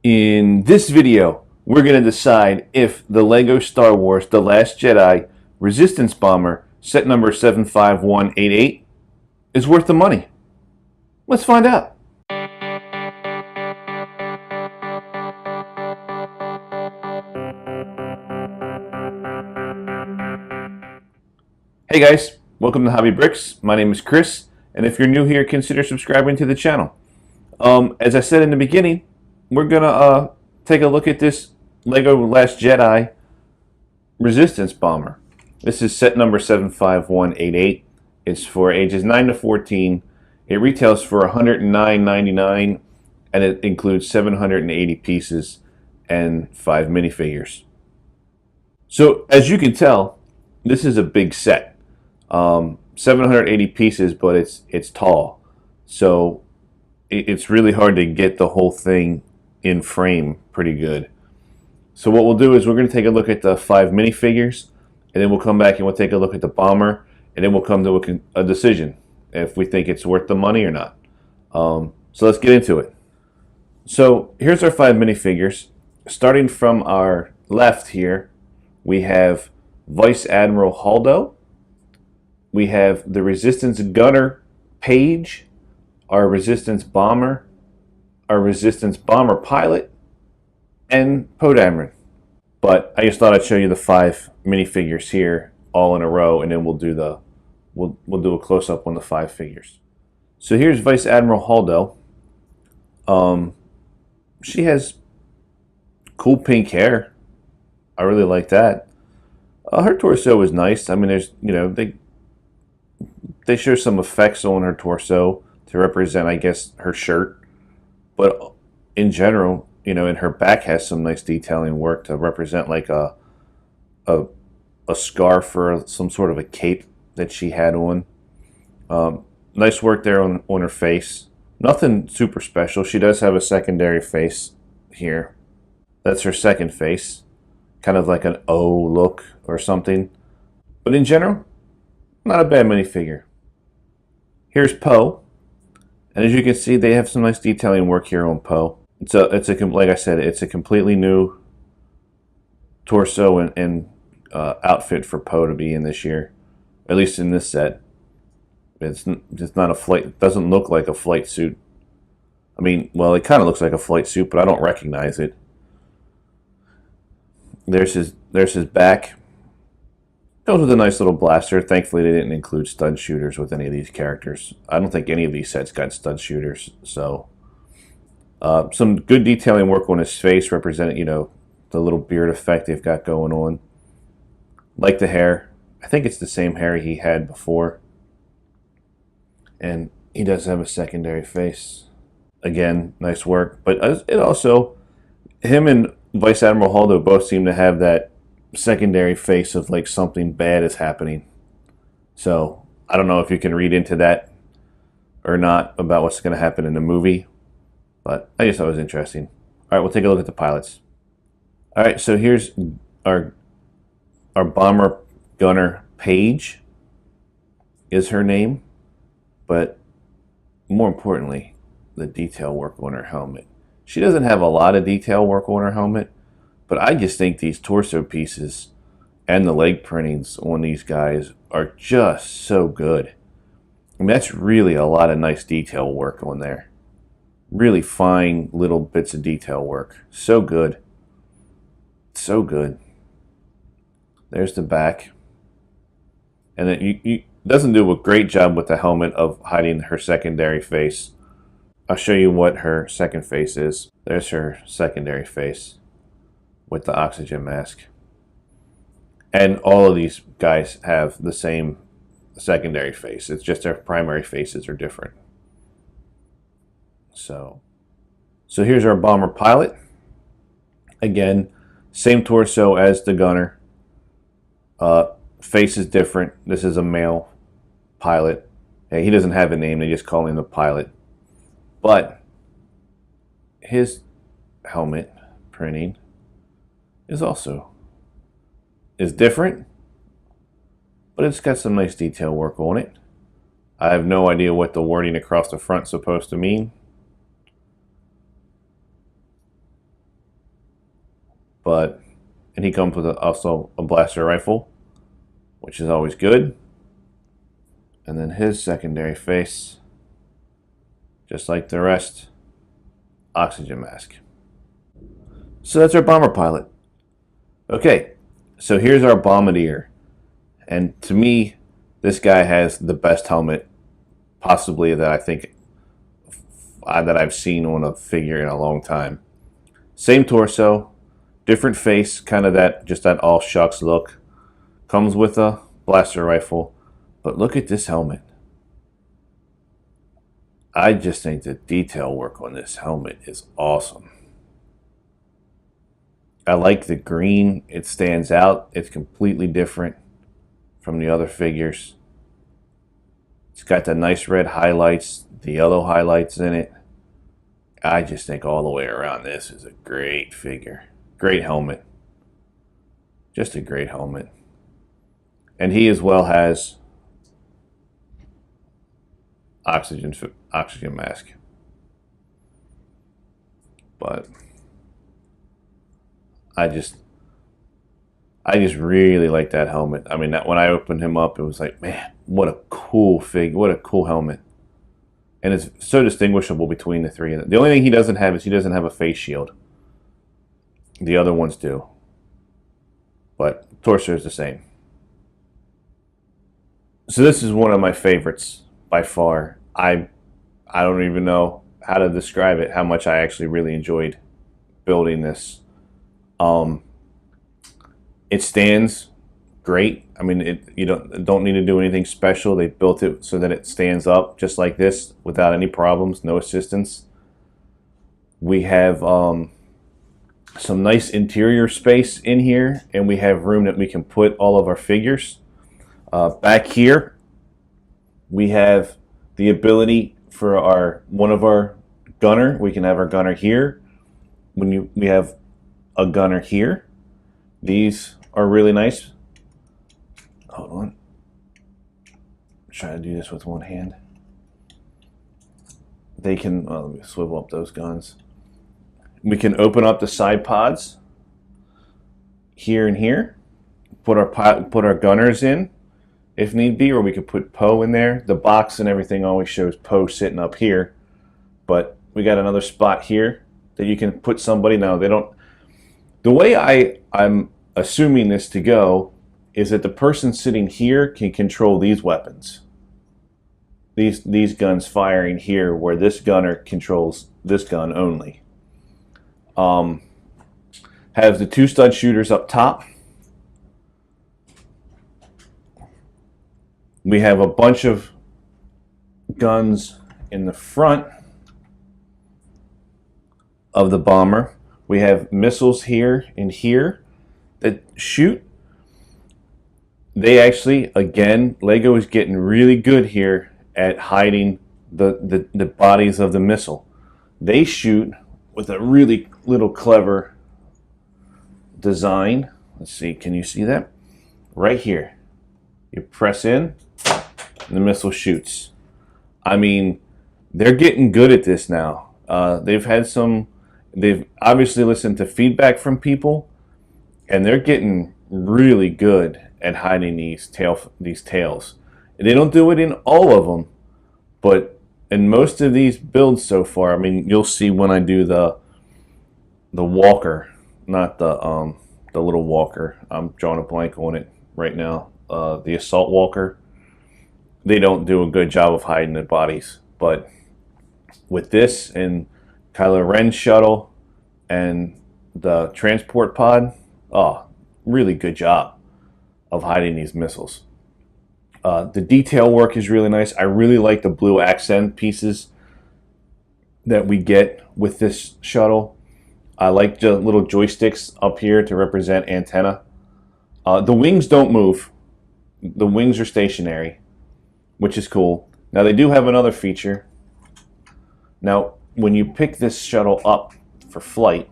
In this video, we're going to decide if the LEGO Star Wars The Last Jedi Resistance Bomber set number 75188 is worth the money. Let's find out. Hey guys, welcome to Hobby Bricks. My name is Chris, and if you're new here, consider subscribing to the channel. As I said in the beginning, we're gonna take a look at this LEGO Last Jedi Resistance Bomber. This is set number 75188. It's for ages 9 to 14. It retails for $109.99, and it includes 780 pieces and 5 minifigures. So as you can tell, this is a big set. 780 pieces, but it's tall, so it's really hard to get the whole thing in frame pretty good. So what we'll do is we're going to take a look at the 5 minifigures, and then we'll come back and we'll take a look at the bomber, and then we'll come to a decision if we think it's worth the money or not. So let's get into it. So here's our 5 minifigures. Starting from our left here, we have Vice Admiral Holds. We have the Resistance Gunner Page, our Resistance Bomber, our Resistance Bomber Pilot, and Poe Dameron. But I just thought I'd show you the 5 minifigures here all in a row, and then we'll do a close-up on the 5 figures. So here's Vice Admiral Holds. She has cool pink hair. I really like that. Her torso is nice. I mean, there's, you know, they show some effects on her torso to represent, I guess, her shirt. But in general, you know, and her back has some nice detailing work to represent like a scarf or some sort of a cape that she had on. Nice work there on her face. Nothing super special. She does have a secondary face here. That's her second face. Kind of like an O look or something. But in general, not a bad minifigure. Here's Poe. And as you can see, they have some nice detailing work here on Poe. Like I said, it's a completely new torso and outfit for Poe to be in this year. At least in this set. It's not a flight. It doesn't look like a flight suit. I mean, well, it kind of looks like a flight suit, but I don't recognize it. There's his back. Goes with a nice little blaster. Thankfully, they didn't include stud shooters with any of these characters. I don't think any of these sets got stud shooters. So, some good detailing work on his face, representing, you know, the little beard effect they've got going on. Like the hair. I think it's the same hair he had before. And he does have a secondary face. Again, nice work. But it also, him and Vice Admiral Holds both seem to have that secondary face of like something bad is happening. So I don't know if you can read into that or not about what's going to happen in the movie, but I just thought it was interesting. All right, we'll take a look at the pilots. All right, so here's our bomber gunner Paige is her name, but more importantly, the detail work on her helmet. She doesn't have a lot of detail work on her helmet, but I just think these torso pieces and the leg printings on these guys are just so good. I mean, that's really a lot of nice detail work on there. Really fine little bits of detail work. So good. So good. There's the back. And then you doesn't do a great job with the helmet of hiding her secondary face. I'll show you what her second face is. There's her secondary face with the oxygen mask. And all of these guys have the same secondary face. It's just their primary faces are different. So here's our bomber pilot. Again, same torso as the gunner. Face is different. This is a male pilot. Hey, he doesn't have a name. They just call him the pilot. But his helmet printing is different, but it's got some nice detail work on it. I have no idea what the wording across the front is supposed to mean. and he comes with also a blaster rifle, which is always good. And then his secondary face, just like the rest, oxygen mask. So that's our bomber pilot. Okay, so here's our bombardier. And to me, this guy has the best helmet possibly that I think that I've seen on a figure in a long time. Same torso, different face, kind of that all shucks look. Comes with a blaster rifle, but look at this helmet. I just think the detail work on this helmet is awesome. I like the green, it stands out, it's completely different from the other figures. It's got the nice red highlights, the yellow highlights in it. I just think all the way around this is a great figure. Great helmet. Just a great helmet. And he as well has oxygen mask. But I just really like that helmet. I mean, when I opened him up, it was like, man, what a cool figure, what a cool helmet. And it's so distinguishable between the three. The only thing he doesn't have is he doesn't have a face shield. The other ones do. But torso is the same. So this is one of my favorites by far. I don't even know how to describe it, how much I actually really enjoyed building this. It stands great. I mean, you don't need to do anything special. They built it so that it stands up just like this without any problems, no assistance. We have some nice interior space in here, and we have room that we can put all of our figures. Back here, we have the ability for one of our gunner. We can have our gunner here. We have a gunner here. These are really nice. Hold on. I'm trying to do this with one hand. They can, let me swivel up those guns. We can open up the side pods here and here. Put our gunners in if need be, or we could put Poe in there. The box and everything always shows Poe sitting up here, but we got another spot here that you can put somebody. Now they don't. The way I'm assuming this to go is that the person sitting here can control these weapons. These guns firing here, where this gunner controls this gun only. Have the 2 stud shooters up top. We have a bunch of guns in the front of the bomber. We have missiles here and here that shoot. They actually, again, Lego is getting really good here at hiding the bodies of the missile. They shoot with a really little clever design. Let's see, can you see that? Right here. You press in, and the missile shoots. I mean, they're getting good at this now. They've obviously listened to feedback from people, and they're getting really good at hiding these tails. And they don't do it in all of them, but in most of these builds so far, I mean, you'll see when I do the walker, not the little walker. I'm drawing a blank on it right now. The assault walker. They don't do a good job of hiding the bodies, but with this and Kylo Ren's shuttle and the transport pod, really good job of hiding these missiles. The detail work is really nice. I really like the blue accent pieces that we get with this shuttle. I like the little joysticks up here to represent antenna. The wings don't move. The wings are stationary, which is cool. Now they do have another feature. Now, when you pick this shuttle up for flight,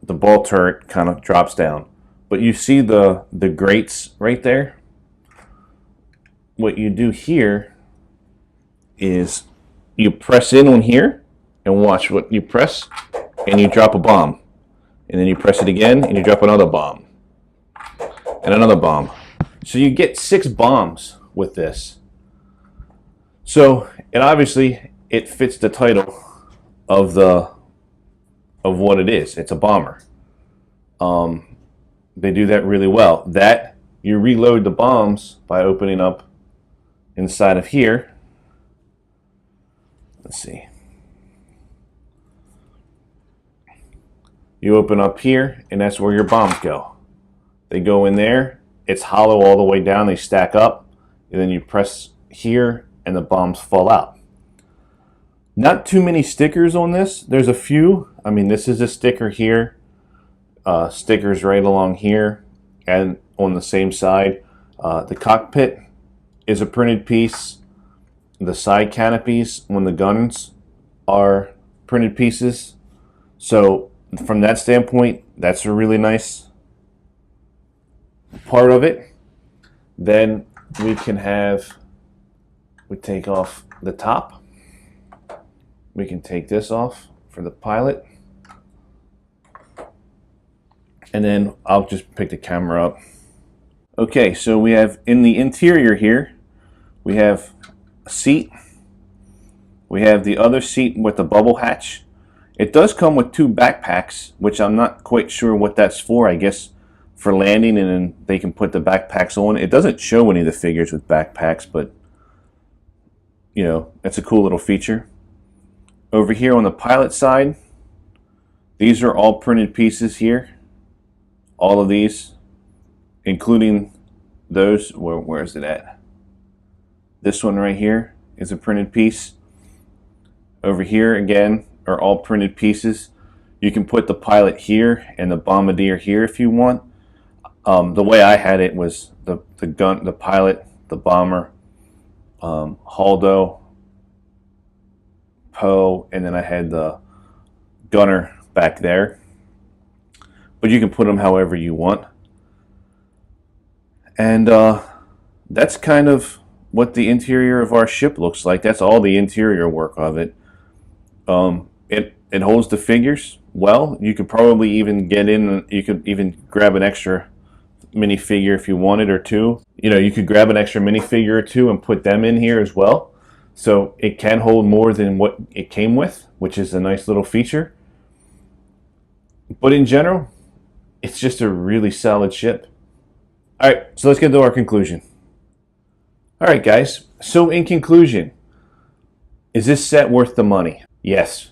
the ball turret kind of drops down. But you see the grates right there? What you do here is you press in on here and watch what you press, and you drop a bomb. and then you press it again, and you drop another bomb. And another bomb. So you get 6 bombs with this. So, and obviously, it fits the title of what it is. It's a bomber. They do that really well. That, you reload the bombs by opening up inside of here. Let's see. You open up here, and that's where your bombs go. They go in there. It's hollow all the way down. They stack up, and then you press here, and the bombs fall out. Not too many stickers on this. There's a few. I mean, this is a sticker here. Stickers right along here, and on the same side. The cockpit is a printed piece. The side canopies on the guns are printed pieces. So from that standpoint, that's a really nice part of it. Then we take off the top. We can take this off for the pilot. And then I'll just pick the camera up. Okay, so we have in the interior here, we have a seat. We have the other seat with the bubble hatch. It does come with 2 backpacks, which I'm not quite sure what that's for. I guess for landing, and then they can put the backpacks on. It doesn't show any of the figures with backpacks, but you know, that's a cool little feature. Over here on the pilot side, these are all printed pieces here. All of these, including those, where is it at? This one right here is a printed piece. Over here again are all printed pieces. You can put the pilot here and the bombardier here if you want. The way I had it was the gun, the pilot, the bomber, Holdo, Poe, and then I had the gunner back there. But you can put them however you want. And that's kind of what the interior of our ship looks like. That's all the interior work of it. It holds the figures well. You could probably even get in, you could even grab an extra minifigure if you wanted, or 2. You know, you could grab an extra minifigure or 2 and put them in here as well. So it can hold more than what it came with, which is a nice little feature. But in general, it's just a really solid ship. Alright, so let's get to our conclusion. Alright guys, so in conclusion, is this set worth the money? Yes,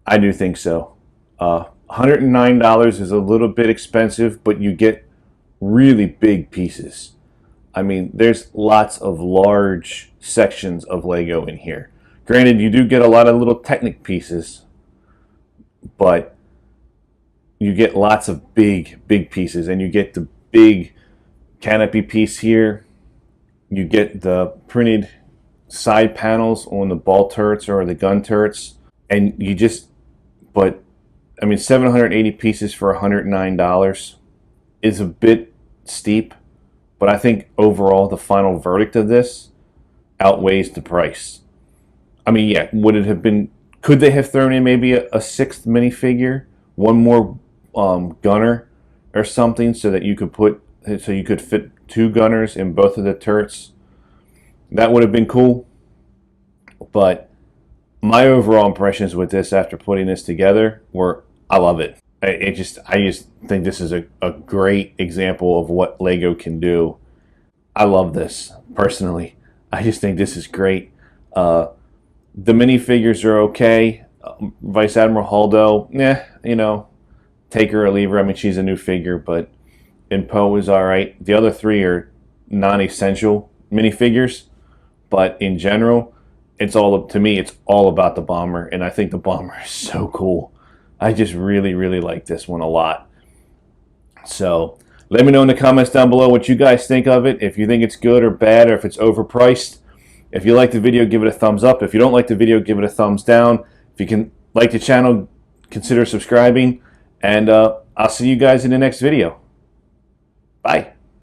I do think so. $109 is a little bit expensive, but you get really big pieces. I mean, there's lots of large sections of Lego in here. Granted, you do get a lot of little Technic pieces, but you get lots of big pieces, and you get the big canopy piece here. You get the printed side panels on the ball turrets or the gun turrets, and you just, but I mean, 780 pieces for $109 is a bit steep, but I think overall the final verdict of this outweighs the price. I mean, yeah, would it have been, could they have thrown in maybe a 6th minifigure, one more gunner or something, so that you could fit 2 gunners in both of the turrets? That would have been cool. But my overall impressions with this after putting this together were, I love it. I just think this is a great example of what Lego can do. I love this personally. I just think this is great. The minifigures are okay. Vice Admiral Holdo, you know, take her or leave her. I mean, she's a new figure, but and Poe is all right. The other 3 are non-essential minifigures, but in general, it's all, to me, it's all about the bomber, and I think the bomber is so cool. I just really like this one a lot. So let me know in the comments down below what you guys think of it, if you think it's good or bad, or if it's overpriced. If you like the video, give it a thumbs up. If you don't like the video, give it a thumbs down. If you can like the channel, consider subscribing, and I'll see you guys in the next video. Bye.